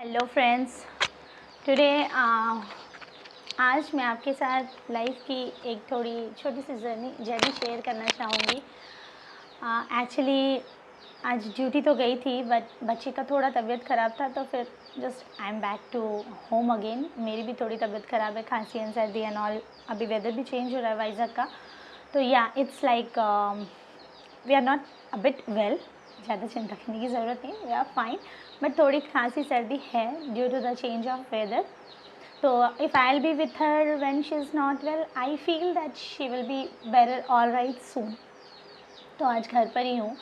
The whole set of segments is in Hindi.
हेलो फ्रेंड्स, टुडे आज मैं आपके साथ लाइफ की एक थोड़ी छोटी सी जर्नी शेयर करना चाहूँगी। एक्चुअली आज ड्यूटी तो गई थी बट बच्चे का थोड़ा तबीयत ख़राब था, तो फिर just I am back to home again. मेरी भी थोड़ी तबीयत ख़राब है, खांसी एंड सर्दी एंड ऑल। अभी वेदर भी चेंज हो रहा है वाइजक का, तो yeah it's like we are not a bit well. ज़्यादा चिंता करने की ज़रूरत नहीं, वी आर फाइन, बट थोड़ी खांसी सर्दी है due to the change of weather. तो if I will be with her when she is not well, I feel that she will be better all right soon. तो आज घर पर ही हूँ,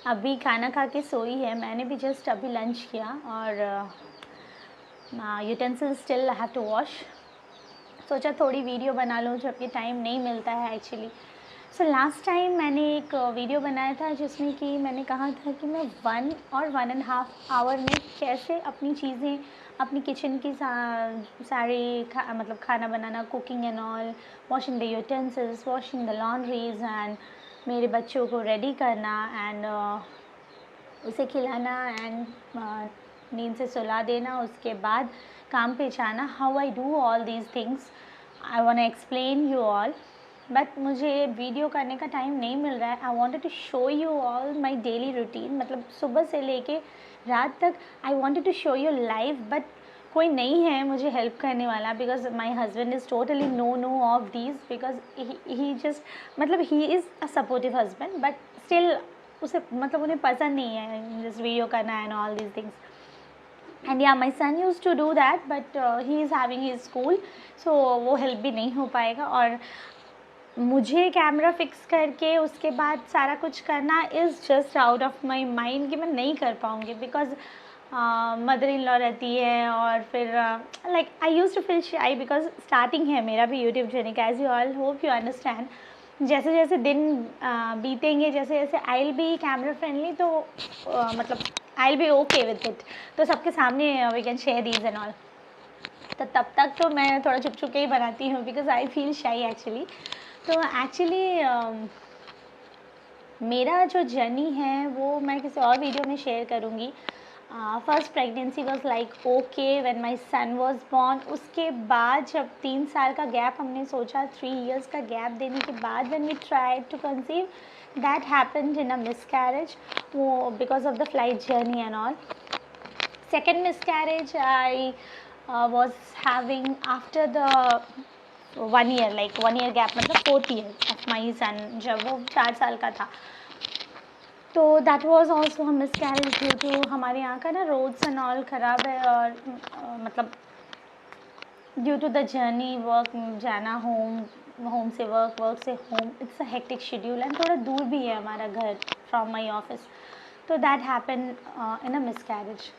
अभी खाना खा के सोई है। मैंने भी जस्ट अभी लंच किया और utensil still I have to wash. सोचा थोड़ी वीडियो बना लूँ, जबकि टाइम नहीं मिलता है एक्चुअली। सो लास्ट टाइम मैंने एक वीडियो बनाया था जिसमें कि मैंने कहा था कि मैं 1 और 1.5 आवर में कैसे अपनी चीज़ें, अपनी किचन की सारी मतलब खाना बनाना, cooking and all, washing the utensils, washing the laundries and मेरे बच्चों को रेडी करना एंड उसे खिलाना एंड नींद से सुला देना, उसके बाद काम पे जाना। How I do all these things, I want explain you all, but मुझे वीडियो करने का टाइम नहीं मिल रहा है। I wanted to show you all my daily routine, मतलब सुबह से लेके रात तक I wanted to show you live, but कोई नहीं है मुझे हेल्प करने वाला, because my husband is totally no of these, because he just मतलब he is a supportive husband, but still उसे मतलब उन्हें पसंद नहीं है जस्ट वीडियो करना and all these things. And या my son use to do that, but he is having his school, so वो हेल्प भी नहीं हो पाएगा। और मुझे कैमरा फिक्स करके उसके बाद सारा कुछ करना is just out of my mind कि मैं नहीं कर पाऊँगी, बिकॉज मदर इन लॉ रहती है। और फिर like I use to feel shy, because starting है मेरा भी यूट्यूब जर्नी का, as you all hope you understand. जैसे जैसे दिन बीतेंगे, जैसे जैसे I will be camera friendly, तो मतलब I will be okay with it, तो सबके सामने we can share these and all. तो तब तक तो मैं थोड़ा छुप छुप के ही बनाती हूँ, बिकॉज आई फील शाई एक्चुअली। तो एक्चुअली मेरा जो जर्नी है वो मैं किसी और वीडियो में शेयर करूँगी। First pregnancy was like okay when my son was born. उसके बाद जब 3 साल का गैप हमने सोचा, 3 इयर्स का गैप देने के बाद when we tried to conceive, that happened in a miscarriage, वो because of the flight journey and all. Second miscarriage I was having after the 1 year, like 1 year gap, मतलब 4th year of my son, जब वो 4 साल का था। तो दैट वाज आल्सो हम मिसकैरेज ड्यू टू हमारे यहाँ का ना रोड्स एंड ऑल ख़राब है, और मतलब due to the journey, work जाना, होम से वर्क, वर्क से home, it's a hectic schedule and थोड़ा दूर भी है हमारा घर फ्रॉम माई ऑफिस। तो that happen in a miscarriage.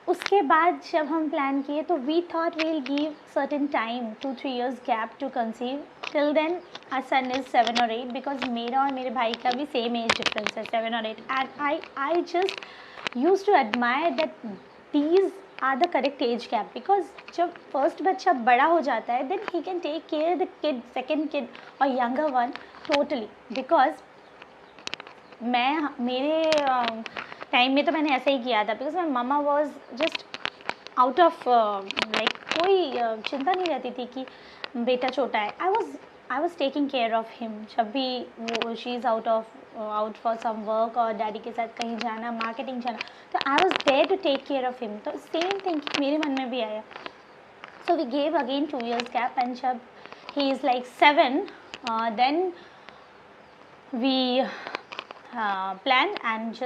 उसके बाद जब हम प्लान किए तो we thought we will give certain time, 2-3 years gap to conceive. Till then our son is 7 or 8, because मेरा और मेरे भाई का भी सेम एज डिफरेंस है, 7 or 8, and I just use to admire that these are the correct age gap, because जब फर्स्ट बच्चा बड़ा हो जाता है then he can take care the kid, second kid और यंगर वन टोटली। बिकॉज मैं मेरे टाइम में तो मैंने ऐसा ही किया था, because my mama was just out of like कोई चिंता नहीं रहती थी कि बेटा छोटा है। I was taking care of him. जब भी वो she is out for some work और डैडी के साथ कहीं जाना, मार्केटिंग जाना, तो I was there to take care of him. तो सेम थिंकिंग मेरे मन में भी आया। So we gave again 2 years gap, and जब ही is like 7, then we plan, and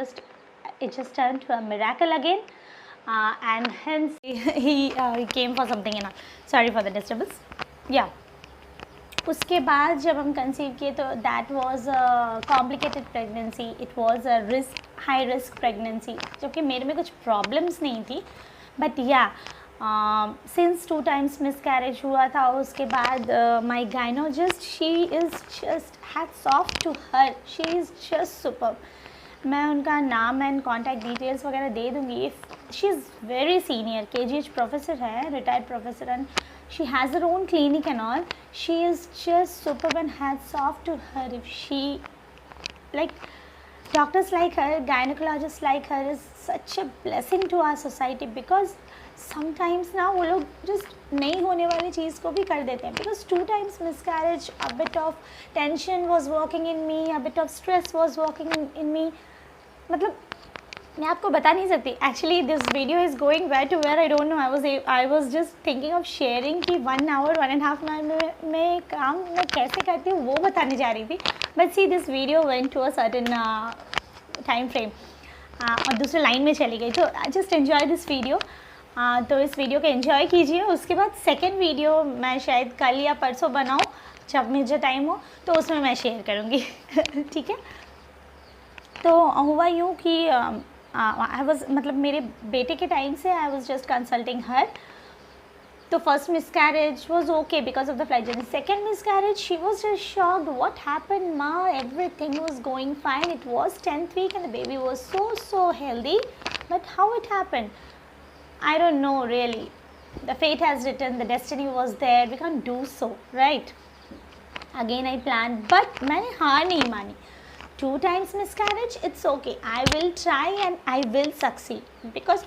it just turned to a miracle again, and hence he came for something, you know. Sorry for the disturbance. Yeah. उसके बाद जब हम कंसीव किए तो that was a complicated pregnancy, it was a high risk pregnancy, जबकि मेरे में कुछ प्रॉब्लम्स नहीं थी, बट या सिंस 2 times मिसकैरेज हुआ था। उसके बाद my gynaecologist, she is just hats off to her, she is just super. मैं उनका नाम एंड कॉन्टैक्ट डिटेल्स वगैरह दे दूँगी। She is very senior, KGH professor है, retired professor, and she has her own clinic and all. She is just superb, and hats off to her. If she, like, doctors like her, gynecologists like her is such a blessing to our society, because sometimes ना वो लोग जस्ट नहीं होने वाली चीज़ को भी कर देते हैं. Because 2 times miscarriage, a bit of tension was working in me, a bit of stress was working in me. मतलब मैं आपको बता नहीं सकती. Actually this video is going where to where, I don't know. I was just thinking of sharing कि 1 hour 1.5 hour में काम मैं कैसे करती हूँ वो बताने जा रही थी. But see this video went to a certain time frame और दूसरे लाइन में चली गई. तो जस्ट एन्जॉय दिस वीडियो. तो इस वीडियो को एंजॉय कीजिए. उसके बाद सेकेंड वीडियो मैं शायद कल या परसों बनाऊँ जब मुझे टाइम हो, तो उसमें मैं शेयर करूँगी. ठीक है. तो हुआ यूँ कि आई वॉज, मतलब मेरे बेटे के टाइम से I was just consulting her. तो first miscarriage was okay because of the flight journey. Second miscarriage she was just shocked. What happened माँ? Everything was going fine. It was 10th week and the baby was so healthy. But how it happened? I don't know really. The fate has written, the destiny was there. We can't do so, right? Again I planned, but मैंने हार नहीं मानी. 2 times miscarriage, it's okay. I will try and I will succeed. Because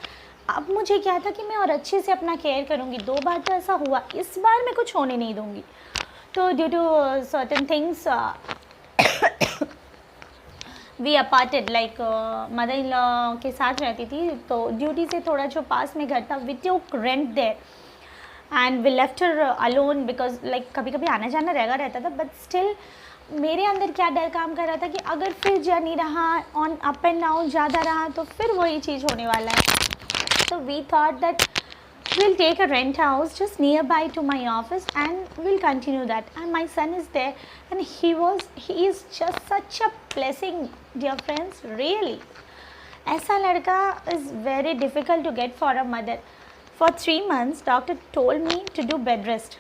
अब मुझे क्या था कि मैं और अच्छे से अपना केयर करूँगी. 2 बार तो ऐसा हुआ, इस बार मैं कुछ होने नहीं दूँगी. तो due to certain things we aparted. Like mother in law के साथ रहती थी, तो ड्यूटी से थोड़ा जो पास में घर था, we took rent there and we left her alone. Because like कभी कभी आना जाना रहता था, बट स्टिल मेरे अंदर क्या डर काम कर रहा था कि अगर फिर जर्नी रहा, ऑन अप एंड डाउन ज़्यादा रहा, तो फिर वही चीज़ होने वाला है. तो we thought that we'll take a rent house just nearby to my office and we'll continue that. And my son is there and he is just such a blessing, dear friends, really. ऐसा लड़का is very difficult to get for a mother. For 3 months doctor told me to do bed rest.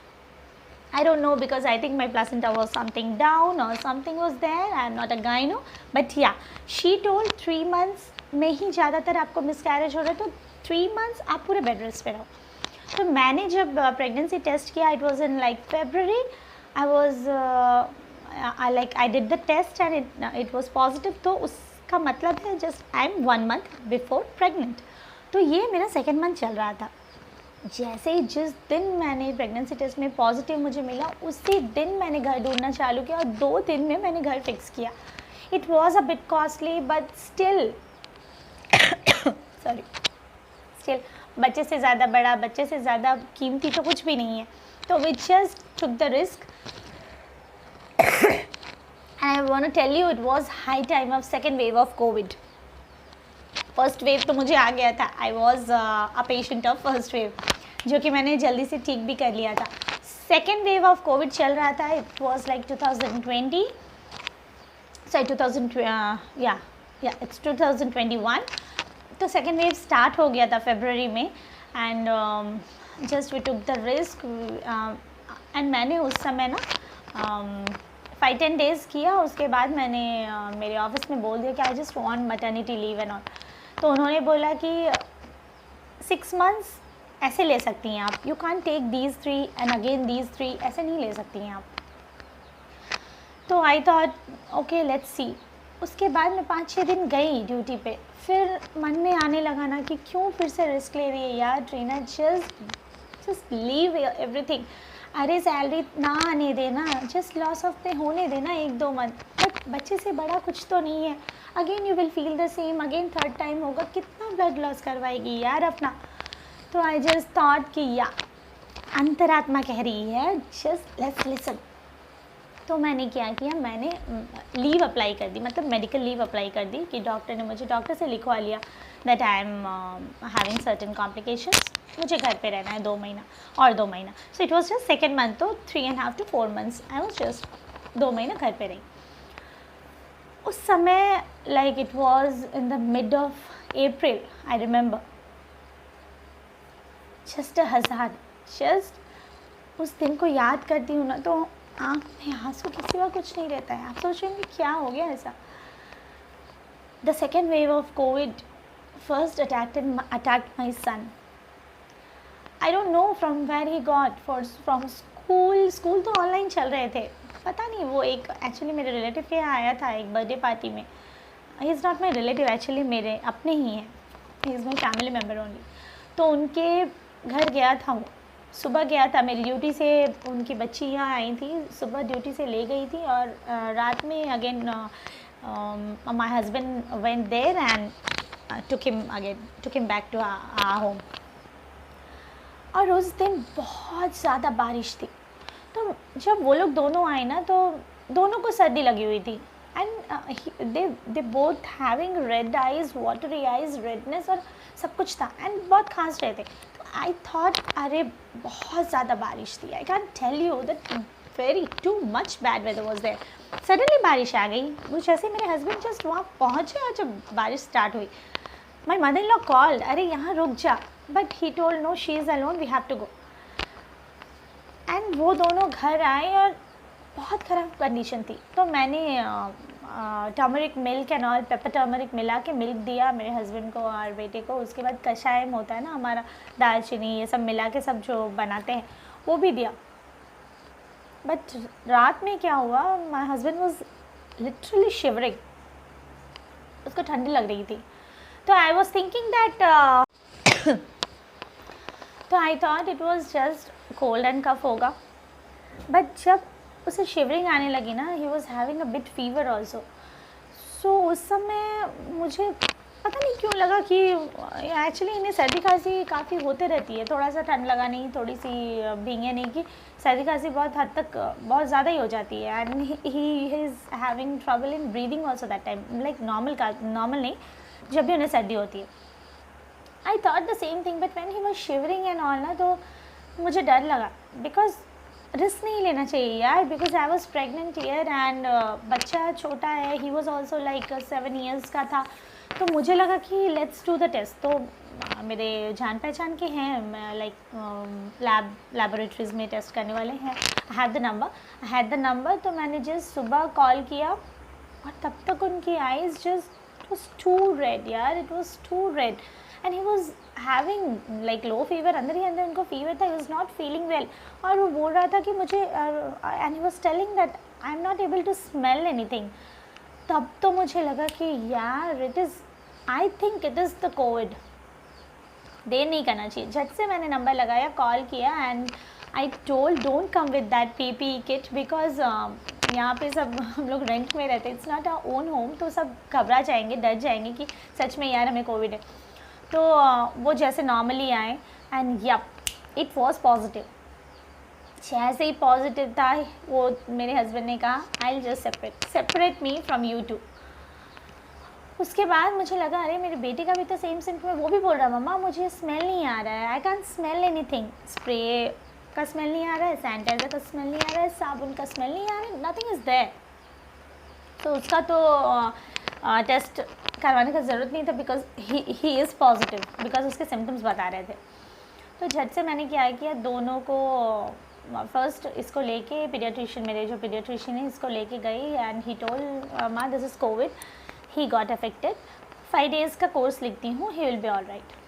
I don't know, because I think my placenta was something down or something was there. I am not a gyno, but yeah, she told 3 months में ही ज़्यादातर आपको मिसकैरेज हो रहा है, तो 3 months आप पूरे बेड रेस्ट पे रहो. तो मैंने जब प्रेगनेंसी टेस्ट किया, it was in like February. I was I did the test and it was positive. तो उसका मतलब है just I am 1 month before pregnant. तो ये मेरा 2nd month चल रहा था. जैसे ही जिस दिन मैंने प्रेगनेंसी टेस्ट में पॉजिटिव मुझे मिला, उसी दिन मैंने घर ढूंढना चालू किया और 2 दिन में मैंने घर फिक्स किया. It was a bit costly but still sorry, still बच्चे से ज़्यादा बड़ा, बच्चे से ज़्यादा कीमती तो कुछ भी नहीं है. तो we just took the risk. And I want to tell you, it was high time of second wave of Covid. First wave तो मुझे आ गया था. I was a patient of first wave, जो कि मैंने जल्दी से ठीक भी कर लिया था. सेकेंड वेव ऑफ कोविड चल रहा था. It was like 2020, sorry 2021. तो सेकेंड वेव स्टार्ट हो गया था फरवरी में. And just we took the risk. And मैंने उस समय ना 5-10 days किया. उसके बाद मैंने मेरे ऑफिस में बोल दिया कि आई just want maternity leave and all. तो उन्होंने बोला कि 6 months ऐसे ले सकती हैं आप. You can't take these 3 and again these 3, ऐसे नहीं ले सकती हैं आप. तो I thought okay let's see. उसके बाद मैं 5-6 दिन गई ड्यूटी पे. फिर मन में आने लगा ना कि क्यों फिर से रिस्क ले रही है यार ट्रीना, जस्ट लीव एवरीथिंग. अरे सैलरी ना आने देना, जस्ट लॉस ऑफ पे होने देना 1-2 month. बट बच्चे से बड़ा कुछ तो नहीं है. Again you will feel the same, again 3rd time होगा. कितना ब्लड लॉस करवाएगी यार अपना. तो आई जस्ट थॉट कि या अंतरात्मा कह रही है जस्ट लेट्स लिसन. तो मैंने क्या किया, मैंने लीव अप्लाई कर दी, मतलब मेडिकल लीव अप्लाई कर दी कि डॉक्टर ने मुझे, डॉक्टर से लिखवा लिया that I am having certain complications. मुझे घर पे रहना है 2 महीना और 2 महीना. So it was just 2nd month, तो 3.5 to 4 months I was just 2 महीना घर पे रही. उस समय like it was in the mid of April. I remember just 1000. Just उस दिन को याद करती हूँ ना तो आँख में आंसू के सिवा कुछ नहीं रहता है. आप सोच रहे हैं क्या हो गया ऐसा. The second wave of Covid first attacked my son. I don't know from where he got from school तो ऑनलाइन चल रहे थे. पता नहीं, वो एक एक्चुअली मेरे रिलेटिव के यहाँ आया था एक बर्थडे पार्टी में. He is not my relative, actually मेरे अपने ही हैं. He is my family member only. तो उनके घर गया था वो, सुबह गया था, मेरी ड्यूटी से उनकी बच्ची यहाँ आई थी, सुबह ड्यूटी से ले गई थी और रात में again my husband went there and took him back to our home। और उस दिन बहुत ज़्यादा बारिश थी, तो जब वो लोग दोनों आए ना तो दोनों को सर्दी लगी हुई थी and they both having red eyes, watery eyes, redness और सब कुछ था एंड बहुत खांस रहे थे। तो आई थॉट अरे बहुत ज़्यादा बारिश थी, I can tell you that very too much bad weather was there. Suddenly बारिश आ गई, वो जैसे मेरे हस्बैंड जस्ट वहाँ पहुँचे और जब बारिश स्टार्ट हुई, my mother in law called, अरे यहाँ रुक जा, but he told no she is alone, we have to go. And वो दोनों घर आए और बहुत ख़राब कंडीशन थी, तो मैंने turmeric milk and all, paper turmeric मिला के मिल्क दिया मेरे हस्बैंड को और बेटे को। उसके बाद कषायम होता है ना हमारा, दालचीनी ये सब मिला के सब जो बनाते हैं वो भी दिया। बट रात में क्या हुआ, my husband was literally shivering, उसको ठंडी लग रही थी। तो आई वॉज थिंकिंग दैट तो I thought it was just cold and cough होगा, बट जब उसे शिवरिंग आने लगी ना, he was having a bit fever also. So उस समय मुझे पता नहीं क्यों लगा कि एक्चुअली इन्हें सर्दी खांसी काफ़ी होते रहती है, थोड़ा सा ठंड लगा नहीं, थोड़ी सी भीगे नहीं, कि सर्दी खांसी बहुत हद तक बहुत ज़्यादा ही हो जाती है। And he is having trouble in breathing also that time, like normal नहीं, जब भी उन्हें सर्दी होती है। I thought the same thing, but when he was shivering and all ना, तो मुझे डर लगा, बिकॉज रिस्क नहीं लेना चाहिए यार, because I was pregnant year and बच्चा छोटा है, he was also like 7 years का था। तो मुझे लगा कि लेट्स डू द टेस्ट। तो मेरे जान पहचान के हैं, लाइक लैबोरेटरीज़ में टेस्ट करने वाले हैं, आई हैड द नंबर। तो मैंने जस्ट सुबह कॉल किया और तब तक उनकी eyes just it was too red यार, it was too red and he was having like low fever, अंदर ही अंदर उनको फीवर था, he was not feeling well। और वो बोल रहा था कि मुझे and he was telling that I am not able to smell anything। तब तो मुझे लगा कि यार I think it is the COVID, देर नहीं करना चाहिए। झट से मैंने नंबर लगाया, कॉल किया and I told don't come with that PPE kit, because यहाँ पे सब हम लोग रेंट में रहते, it's not our own home, तो सब घबरा जाएंगे, डर जाएंगे कि सच में यार हमें कोविड है। तो वो जैसे नॉर्मली आए and yup it was positive. जैसे ही पॉजिटिव था, वो मेरे हस्बैंड ने कहा I will just separate me from you too. उसके बाद मुझे लगा अरे मेरे बेटे का भी तो सेम सिम्टम है, वो भी बोल रहा है मम्मा मुझे स्मेल नहीं आ रहा है, I can smell anything, spray का स्मेल नहीं आ रहा है, सैनिटाइज़र का स्मेल नहीं आ रहा है, साबुन का स्मेल नहीं आ रहा है, नथिंग इज़ देयर। तो उसका तो टेस्ट करवाने का ज़रूरत नहीं था, because he is positive, because उसके सिम्टम्स बता रहे थे। तो झट से मैंने क्या किया, दोनों को फर्स्ट इसको लेके पीडियाट्रिशियन, मेरे जो पीडियाट्रिशियन है, इसको लेके गई एंड ही टोल्ड माँ this is Covid, he got affected, 5 days का कोर्स लिखती हूँ, he will be all right.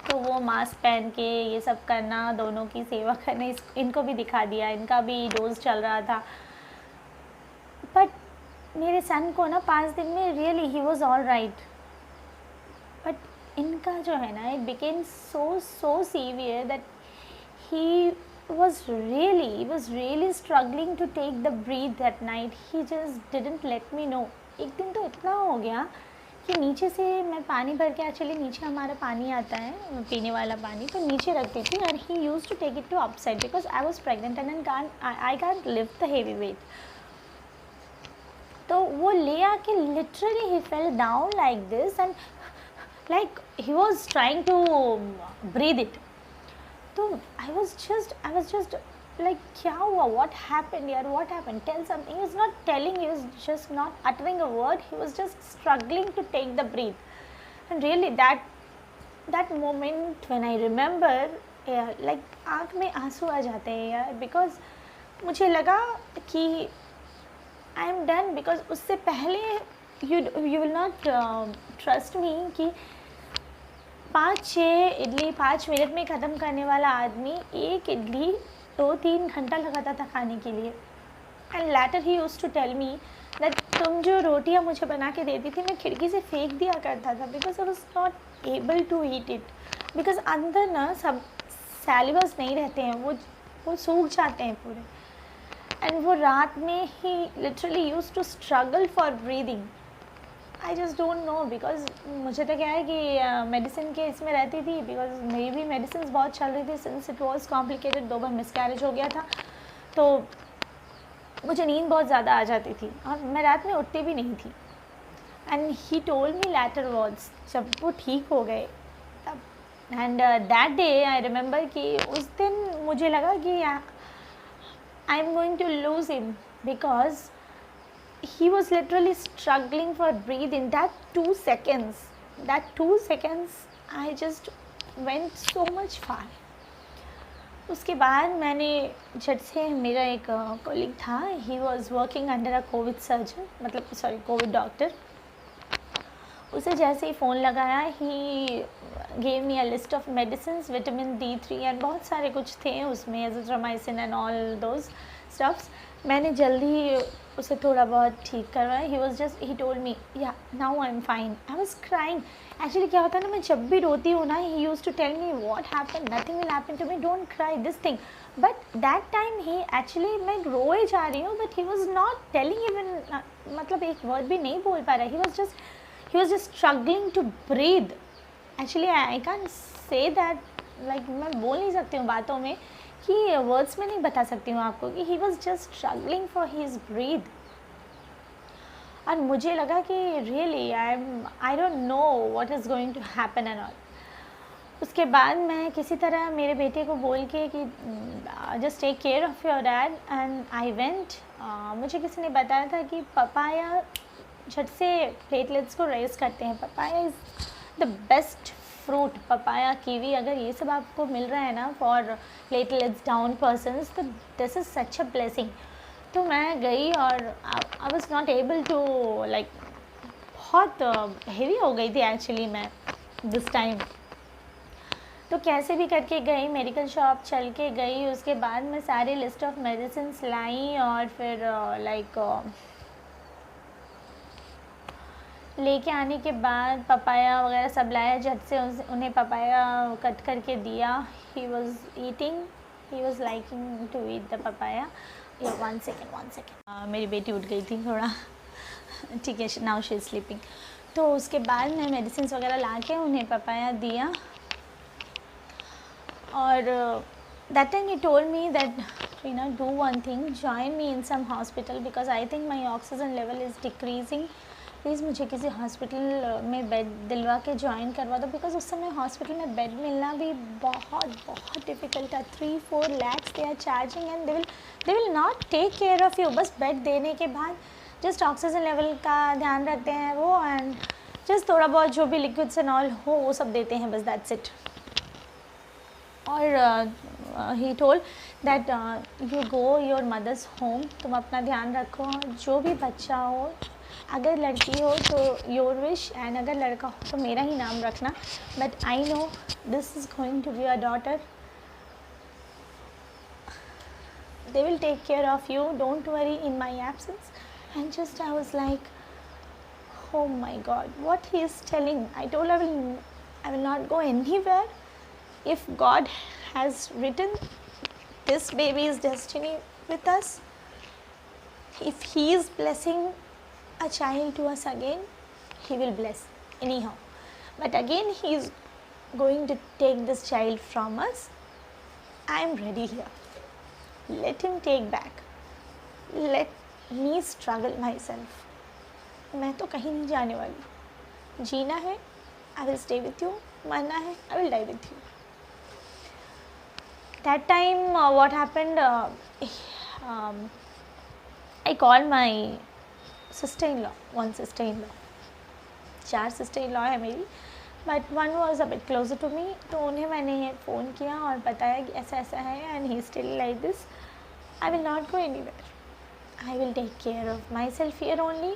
तो वो मास्क पहन के ये सब करना, दोनों की सेवा करना, इनको भी दिखा दिया, इनका भी डोज चल रहा था। बट मेरे सन को ना 5 दिन में really he was all right, but इनका जो है ना it became so severe that he was really struggling to take the breath at night, he just didn't let me know। एक दिन तो इतना हो गया कि नीचे से मैं पानी भर के, एक्चुअली नीचे हमारा पानी आता है पीने वाला पानी, तो नीचे रखती थी और he used to take it to upside because I was pregnant and I can't lift the heavy weight. तो वो ले आके literally he fell down like this and like he was trying to breathe it. तो आई वॉज जस्ट like क्या हुआ, what happened यार, what happened, tell something। He was not telling, he was just not uttering a word, he was just struggling to take the breath। and really that moment when I remember like आँख में आंसू आ जाते हैं यार, because मुझे लगा कि I am done, because उससे पहले you will not trust me कि 5-6 इडली 5 मिनट में ख़त्म करने वाला आदमी एक इडली 2-3 घंटा लगाता था खाने के लिए। And later he used to tell me that तुम जो रोटियां मुझे बना के देती थी मैं खिड़की से फेंक दिया करता था, because I was not able to eat it. Because अंदर ना सब सैलिवर्स नहीं रहते हैं, वो सूख जाते हैं पूरे। एंड वो रात में ही literally use to struggle for breathing. I just don't know, because मुझे तो क्या है कि मेडिसिन के इसमें रहती थी, बिकॉज मेरी भी मेडिसिन बहुत चल रही थी since it was complicated. 2 bar miscarriage हो गया था, तो मुझे नींद बहुत ज़्यादा आ जाती थी और मैं रात में उठती भी नहीं थी। And he told me later words जब वो ठीक हो गए तब। And that day I remember कि उस दिन मुझे लगा कि I am going to lose him, because he was literally struggling for breathe in that 2 seconds. That 2 seconds I just went so much far. उसके बाद मैंने झट से, मेरा एक कॉलीग था, he was working under a covid surgeon, मतलब सॉरी कोविड डॉक्टर। उसे जैसे ही फ़ोन लगाया, he gave me a list of medicine, vitamin D3 and बहुत सारे कुछ थे उसमें, azithromycin and all those stuffs. मैंने जल्दी उसे थोड़ा बहुत ठीक करवाया। He was just, he told me या now I am fine. I was crying. Actually क्या होता है ना, मैं जब भी रोती हूँ ना, he use to tell me what happen, nothing will happen to me, don't cry, this thing. But that time he actually, मैं रोए जा रही हूँ but he was not telling even, मतलब एक वर्ड भी नहीं बोल पा रहा। he was just struggling to breathe. Actually I can't say that, like मैं बोल नहीं सकती हूँ बातों में, कि वर्ड्स में नहीं बता सकती हूँ आपको कि he was just struggling for his breathe. और मुझे लगा कि really I don't know what is going to happen and all. उसके बाद मैं किसी तरह मेरे बेटे को बोल के कि just take care of your dad, and I went. मुझे किसी ने बताया था कि पपाया झट से प्लेटलेट्स को रेज करते हैं। Papaya is the best fruit. Papaya, kiwi, अगर ये सब आपको मिल रहा है ना फॉर प्लेटलेट्स डाउन पर्सनस, तो this is such a blessing. तो मैं गई और I was not able to, like बहुत हेवी हो गई थी एक्चुअली मैं दिस टाइम। तो कैसे भी करके गई, मेडिकल शॉप चल के गई। उसके बाद मैं सारी लिस्ट ऑफ मेडिसिन लाई और फिर लेके आने के बाद पपाया वगैरह सब लाया, झट से उन्हें पपाया कट करके दिया। He was eating, he was liking to eat the papaya. One second, मेरी बेटी उठ गई थी थोड़ा, ठीक है, नाउ शी इज़ स्लीपिंग। तो उसके बाद मैं मेडिसिन वगैरह ला के उन्हें पपाया दिया। और that time he told me that, Trina, do one thing, join me in some hospital because I think my oxygen level is decreasing. Please मुझे किसी हॉस्पिटल में बेड दिलवा के ज्वाइन करवा दो, बिकॉज उस समय हॉस्पिटल में बेड मिलना भी बहुत डिफ़िकल्ट था। 3-4 lakhs they are charging and they will not take care of you. बस बेड देने के बाद जस्ट ऑक्सीजन लेवल का ध्यान रखते हैं वो, एंड जस्ट थोड़ा बहुत जो भी लिक्विड्स एंड ऑल हो वो सब देते हैं, बस दैट्स इट। और he told that you go your mother's home, तुम अपना ध्यान रखो, जो भी बच्चा हो, अगर लड़की हो तो योर विश, एंड अगर लड़का हो तो मेरा ही नाम रखना, but I know this is going to be a daughter, they will take care of you, don't worry in my absence. And just I was like, oh my God, what he is telling. I told I will not go anywhere. If God has written this baby's destiny with us, if he is blessing a child to us again, he will bless anyhow. But again he is going to take this child from us. I am ready here. Let him take back. Let me struggle myself. मैं तो कहीं नहीं जाने वाली। जीना है, I will stay with you. मरना है, I will die with you. That time what happened, I called my sister-in-law, one sister-in-law. 4 sister-in-law है मेरी, but one was a bit closer to me. तो उन्हें मैंने फ़ोन किया और बताया कि ऐसा ऐसा है, and he still like this. I will not go anywhere, I will take care of myself here only,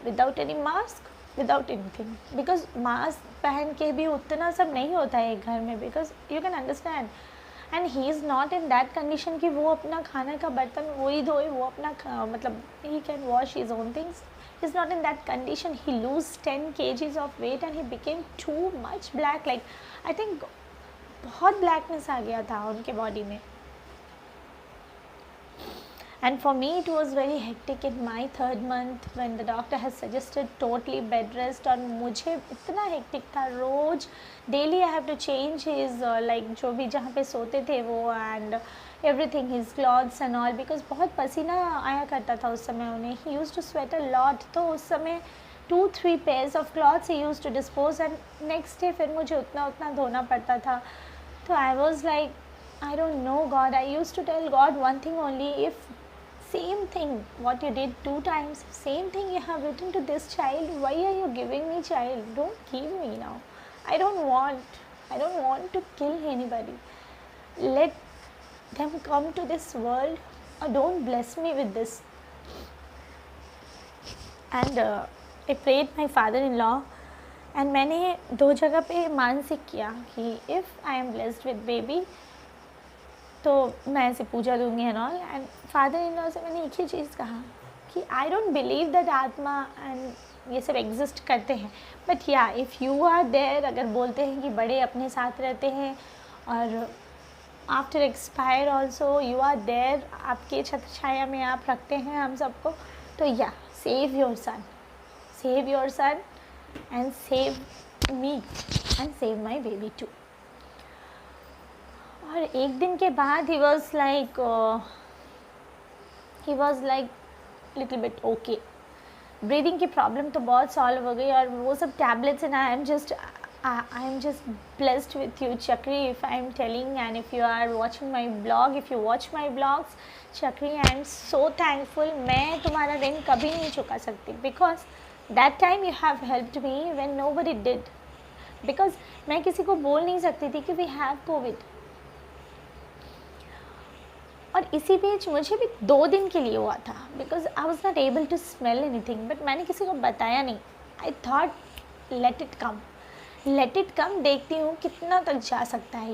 without any mask, without anything. Because mask पहन के भी उतना सब नहीं होता है एक घर में, because you can understand. And he is not in that condition कि वो अपना खाना का बर्तन वही धोए, वो अपना मतलब he can wash his own things. He's not in that condition. He lose 10 kgs of weight and he became too much black. Like, I think बहुत ब्लैकनेस आ गया था उनके बॉडी में. And for me it was very hectic in my 3rd month when the doctor has suggested totally bed rest. और मुझे इतना hectic था, रोज daily I have to change his like जो भी जहाँ पे सोते थे वो and everything, his clothes and all, because बहुत पसीना आया करता था उस समय उन्हें. He used to sweat a lot. तो उस समय 2-3 pairs of clothes he used to dispose and next day फिर मुझे उतना धोना पड़ता था. तो I was like, I don't know God. I used to tell God one thing only, if same thing what you did 2 times, same thing you have written to this child, why are you giving me child? Don't give me now. I don't want to kill anybody. Let them come to this world, or don't bless me with this. And I prayed my father-in-law, and मैंने 2 जगह पे मानसिक किया कि if I am blessed with baby तो मैं ऐसे पूजा दूंगी and all. And father in law से मैंने एक ही चीज़ कहा कि आई डोंट बिलीव दैट आत्मा एंड ये सब एग्जिस्ट करते हैं, बट या इफ़ यू आर देयर, अगर बोलते हैं कि बड़े अपने साथ रहते हैं और after expire also you are there, आपके छत्र छाया में आप रखते हैं हम सबको, तो या save your son and save me and save my baby too. और एक दिन के बाद ही was like little bit okay. Breathing की प्रॉब्लम तो बहुत सॉल्व हो गई और वो सब tablets and I am just blessed with you Chakri, if I am telling, and if you are watching my blog, if you watch my blogs Chakri, I am so thankful. मैं तुम्हारा ऋण कभी नहीं चुका सकती, because that time you have helped me when nobody did. Because मैं किसी को बोल नहीं सकती थी कि वी हैव कोविड. और इसी बीच मुझे भी 2 दिन के लिए हुआ था, because I was not able to smell anything, but मैंने किसी को बताया नहीं. I thought let it come, देखती हूँ कितना तक जा सकता है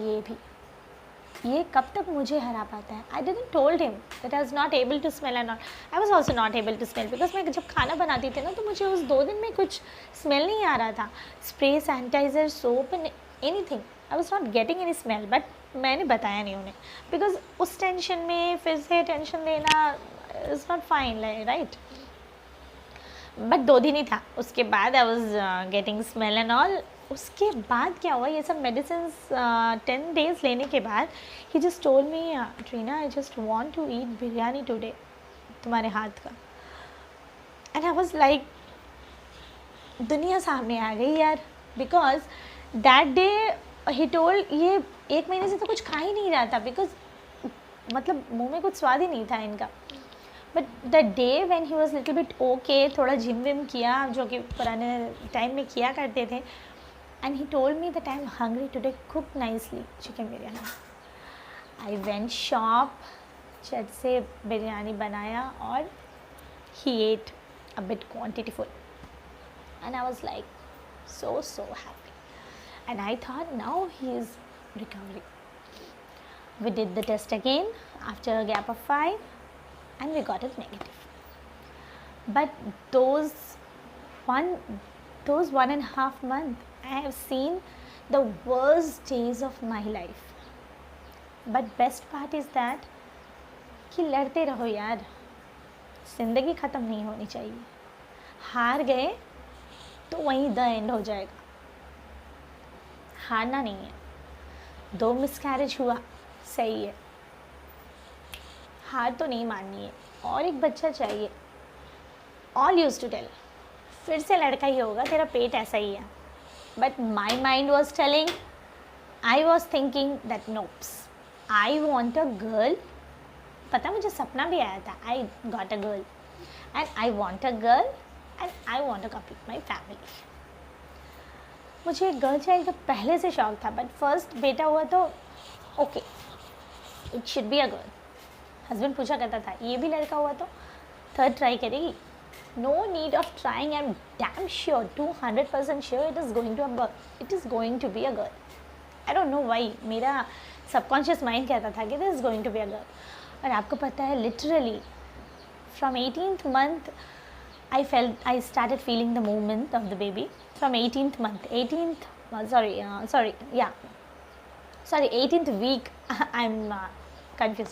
ये कब तक मुझे हरा पाता है. I didn't told him that I was not able to smell and I was also not able to smell, because मैं जब खाना बनाती थी ना तो मुझे उस 2 दिन में कुछ स्मेल नहीं आ रहा था. Spray, sanitiser, soap and anything, I was not getting any smell, but मैंने बताया नहीं उन्हें, बिकॉज उस टेंशन में फिर से टेंशन लेना is not fine, right. But 2 दिन ही था, उसके बाद I was getting smell and all. उसके बाद क्या हुआ, ये सब मेडिसिन 10 days लेने के बाद he just told me, Trina I just want to eat biryani today, तुम्हारे हाथ का. एंड आई वाज लाइक दुनिया सामने आ गई यार, because that day he told, ये 1 महीने से तो कुछ खा ही नहीं रहा था, बिकॉज मतलब मुंह में कुछ स्वाद ही नहीं था इनका. But the day when he was little bit okay, थोड़ा जिम विम किया जो कि पुराने टाइम में किया करते थे, and he told me that I am hungry today, cook nicely chicken biryani. I went shop, झट से बिरयानी बनाया और he ate a bit quantityful, and I was like so happy. And I thought now he is recovering. We did the test again after a gap of 5 and we got it negative. But those 1.5 months I have seen the worst days of my life. But best part is that कि लड़ते रहो यार, ज़िंदगी ख़त्म नहीं होनी चाहिए. हार गए तो वहीं द एंड हो जाएगा. हारना नहीं है. 2 मिसकैरेज हुआ, सही है, हार तो नहीं माननी है, और एक बच्चा चाहिए. ऑल यूज टू टेल फिर से लड़का ही होगा, तेरा पेट ऐसा ही है. But my mind was telling, I was thinking that nopes, I want a girl. पता मुझे सपना भी आया था, I got a girl and I want a girl and I want to complete my family. मुझे गर्ल चाइल्ड का पहले से शौक था, बट फर्स्ट बेटा हुआ तो okay, it should be a girl. Husband पूछा करता था ये भी लड़का हुआ तो 3rd ट्राई करेगी. No need of trying, I am damn sure, 200% sure it is going to be a girl. I don't know why, मेरा सबकॉन्शियस माइंड कहता था कि this is going to be a girl. और आपको पता है literally from 18th month I started feeling the movement of the baby from 18th month. Sorry 18th week, I am confuse,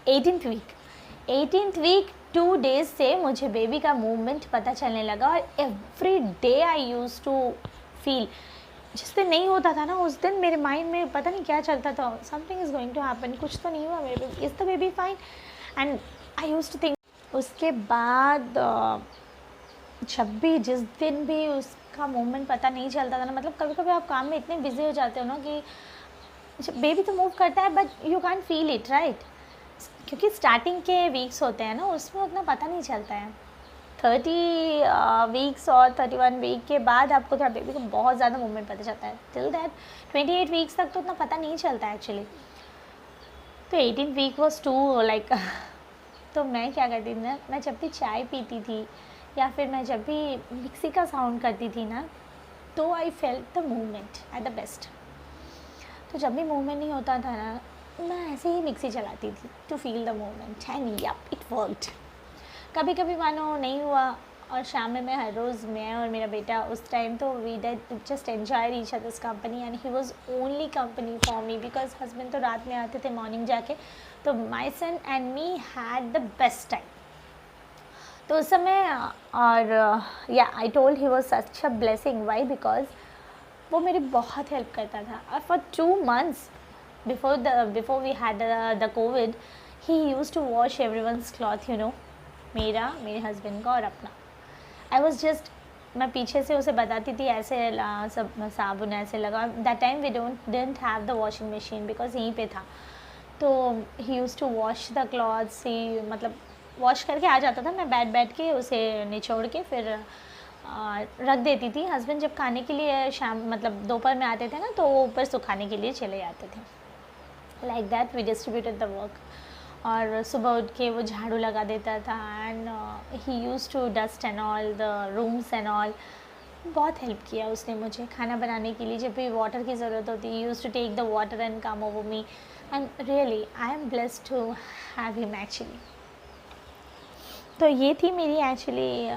18th week, 18th week 2 days से मुझे बेबी का मूवमेंट पता चलने लगा और every day I use to feel, जिस दिन नहीं होता था ना उस दिन मेरे माइंड में पता नहीं क्या चलता था, something is going to happen, कुछ तो नहीं हुआ मेरे baby, is the baby fine, and I use to think. उसके बाद जब भी जिस दिन भी उसका मूवमेंट पता नहीं चलता था ना, मतलब कभी कभी आप काम में इतने बिजी हो जाते हो ना कि बेबी तो मूव करता है but you can feel it right, क्योंकि स्टार्टिंग के वीक्स होते हैं ना उसमें उतना पता नहीं चलता है। 30 वीक्स और 31 वीक के बाद आपको थोड़ा बेबी को बहुत ज़्यादा मूवमेंट पता चलता है। टिल दैट 28 वीक्स तक तो उतना पता नहीं चलता है एक्चुअली। तो 18 वीक वॉज टू लाइक तो मैं क्या करती थी ना, मैं जब भी चाय पीती थी या फिर मैं जब भी मिक्सी का साउंड करती थी ना, तो I felt the movement at the best. तो जब भी मूवमेंट नहीं होता था ना, मैं ऐसे ही मिक्सी चलाती थी to feel the movement, and yup it worked. कभी कभी मानो नहीं हुआ और शाम में मैं हर रोज़, मैं और मेरा बेटा उस टाइम तो we did just enjoy each others company and he was only company for me, because husband तो रात में आते थे मॉर्निंग जाके, तो my son and me had the best time. तो उस समय और या I told he was such a blessing, why because वो मेरी बहुत हेल्प करता था। और for 2 months before we had the covid, he used to wash everyone's cloth, you know, मेरा, मेरे हस्बैंड का और अपना। आई वॉज जस्ट, मैं पीछे से उसे बताती थी ऐसे सब साबुन ऐसे लगा। That time we didn't have the washing machine because यहीं पे था, तो he use to wash the clothes, he मतलब वॉश करके आ जाता था, मैं बैठ के उसे निचोड़ के फिर रख देती थी। हस्बैंड जब खाने के लिए शाम मतलब दोपहर में आते थे ना, तो वो ऊपर सुखाने के लिए चले जाते थे। Like that we distributed the work. और सुबह उठ के वो झाड़ू लगा देता था and he use to dust and all the rooms and all. बहुत हेल्प किया उसने मुझे खाना बनाने के लिए। जब भी वाटर की ज़रूरत होती, use to take the water and come over me, and really I am blessed to have him actually. तो ये थी मेरी actually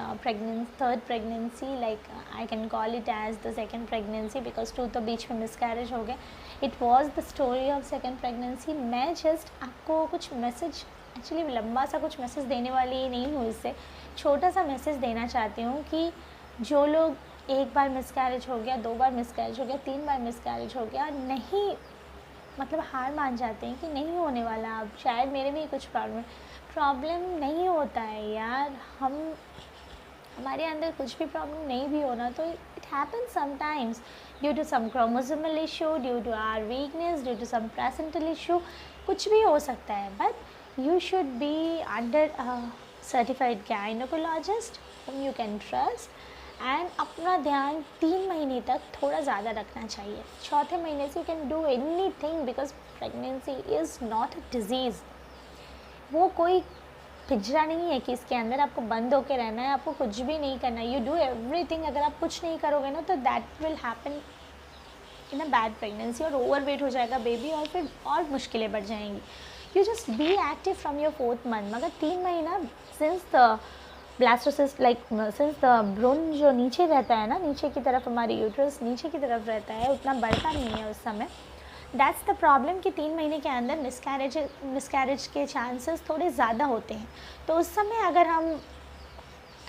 third pregnancy, like I can call it as the second pregnancy because 2 तो बीच में मिसकैरेज हो गए। It was the story of second pregnancy. मैं जस्ट आपको कुछ मैसेज, एक्चुअली लंबा सा कुछ मैसेज देने वाली नहीं हूँ, इससे छोटा सा मैसेज देना चाहती हूँ कि जो लोग एक बार मिसकैरेज हो गया, 2 बार मिसकैरेज हो गया, 3 बार मिसकैरेज हो गया, नहीं मतलब हार मान जाते हैं कि नहीं होने वाला, अब शायद मेरे में ही कुछ प्रॉब्लम नहीं होता है यार। हमारे अंदर कुछ भी प्रॉब्लम नहीं भी होना, तो it happens sometimes due to some chromosomal issue, due to our weakness, due to some placental issue, कुछ भी हो सकता है। But you should be under certified gynaecologist whom you can trust, and अपना ध्यान 3 महीने तक थोड़ा ज़्यादा रखना चाहिए। चौथे महीने से you can do any thing because pregnancy is not a disease. वो कोई पिंजरा नहीं है कि इसके अंदर आपको बंद होकर रहना है, आपको कुछ भी नहीं करना है। You do everything. अगर आप कुछ नहीं करोगे ना, तो that will happen in a bad pregnancy, और ओवर वेट हो जाएगा बेबी और फिर और मुश्किलें बढ़ जाएंगी। You just be active from your 4th month। मगर 3 महीना since the blastocyst, like since the भ्रूण जो नीचे रहता है ना, नीचे की तरफ हमारी यूट्रस नीचे की तरफ रहता है, उतना बढ़ता नहीं है उस समय। दैट्स द प्रॉब्लम कि 3 महीने के अंदर मिसकैरेज के चांसेस थोड़े ज़्यादा होते हैं। तो उस समय अगर हम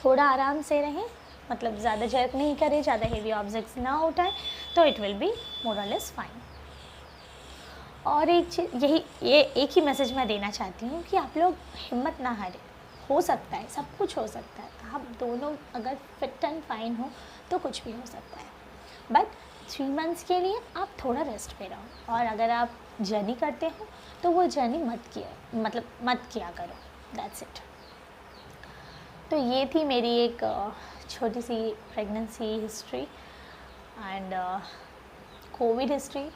थोड़ा आराम से रहें, मतलब ज़्यादा जर्क नहीं करें, ज़्यादा हेवी ऑब्जेक्ट्स ना उठाएं, तो इट विल बी मोर और लेस फाइन। और एक चीज़ ये एक ही मैसेज मैं देना चाहती हूँ कि आप लोग हिम्मत ना हारें। हो सकता है, सब कुछ हो सकता है। आप दोनों अगर फिट एंड फाइन हो तो कुछ भी हो सकता है। बट 3 months के लिए आप थोड़ा रेस्ट पे रहो, और अगर आप जर्नी करते हो तो वो जर्नी मत किया करो। That's it. तो ये थी मेरी एक छोटी सी pregnancy history and covid history.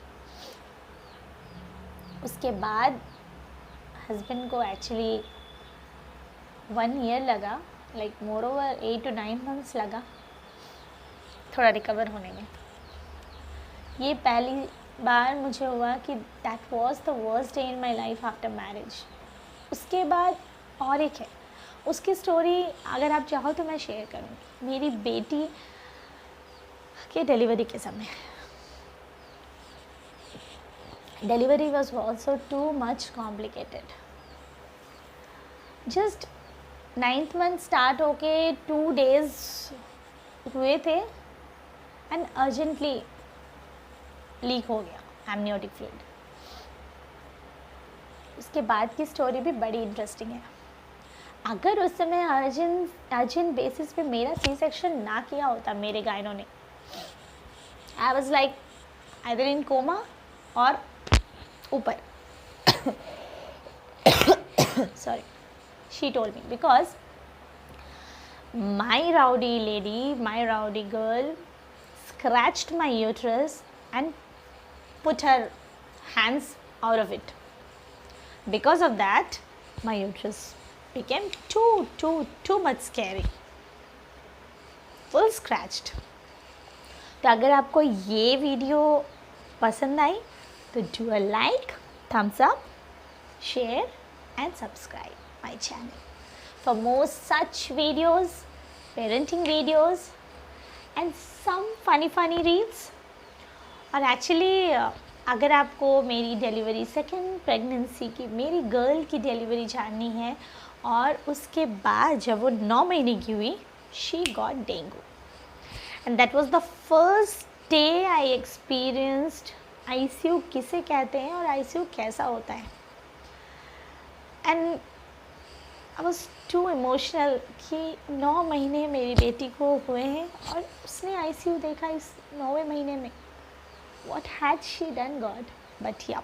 उसके बाद हस्बैंड को एक्चुअली 1 year लगा, like more over 8 to 9 months लगा थोड़ा रिकवर होने में। ये पहली बार मुझे हुआ कि that was the worst day in my life after marriage. उसके बाद और एक है, उसकी स्टोरी अगर आप चाहो तो मैं शेयर करूँ। मेरी बेटी के डिलीवरी के समय Delivery was also too much complicated. Just 9th month start होके 2 days हुए थे एंड अर्जेंटली लीक हो गया एमनियोटिक फ्लूइड. उसके बाद की स्टोरी भी बड़ी इंटरेस्टिंग है. अगर उस समय अर्जेंट बेसिस पे मेरा सी सेक्शन ना किया होता मेरे गायनों ने, I was like either in coma और ऊपर. Sorry, she told me because my rowdy lady, my rowdy girl scratched my uterus and put her hands out of it. Because of that, my uterus became too much scary, full scratched. तो अगर आपको ये वीडियो पसंद आई तो do a like, thumbs up, share and subscribe my channel for more such videos, parenting videos and some funny reels. और एक्चुअली अगर आपको मेरी डिलीवरी, सेकेंड प्रेगनेंसी की, मेरी गर्ल की डिलीवरी जाननी है और उसके बाद जब वो 9 महीने की हुई, she got dengue and that was the first day I experienced ICU किसे कहते हैं और आईसीयू कैसा होता है. And I was too emotional कि 9 महीने मेरी बेटी को हुए हैं और उसने आईसीयू देखा इस 9वें महीने में. What had she done, God? But yeah,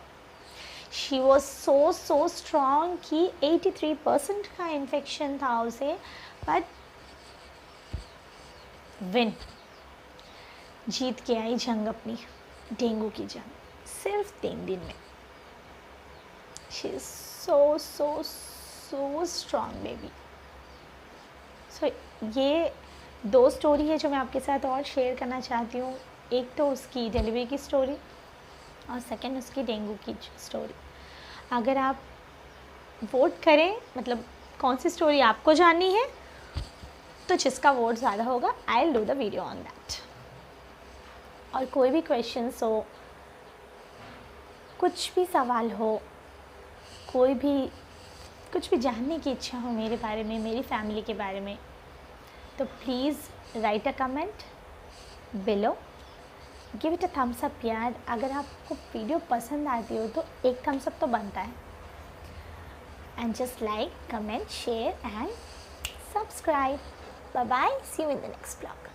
she was so strong कि 83% का इन्फेक्शन था उसे, but win, जीत के आई जंग अपनी, डेंगू की जंग, सिर्फ 3 दिन में. She is so strong baby. So ये 2 स्टोरी है जो मैं आपके साथ और शेयर करना चाहती हूँ. एक तो उसकी डिलीवरी की स्टोरी और सेकंड उसकी डेंगू की स्टोरी. अगर आप वोट करें, मतलब कौन सी स्टोरी आपको जाननी है, तो जिसका वोट ज़्यादा होगा I will do the video on that. और कोई भी क्वेश्चंस हो, कुछ भी सवाल हो, कुछ भी जानने की इच्छा हो मेरे बारे में, मेरी फैमिली के बारे में, तो please write a comment below. Give it a thumbs up यार. अगर आपको वीडियो पसंद आती हो तो एक थम्स अप तो बनता है. And just like, comment, share and subscribe. Bye bye, see you in the next blog.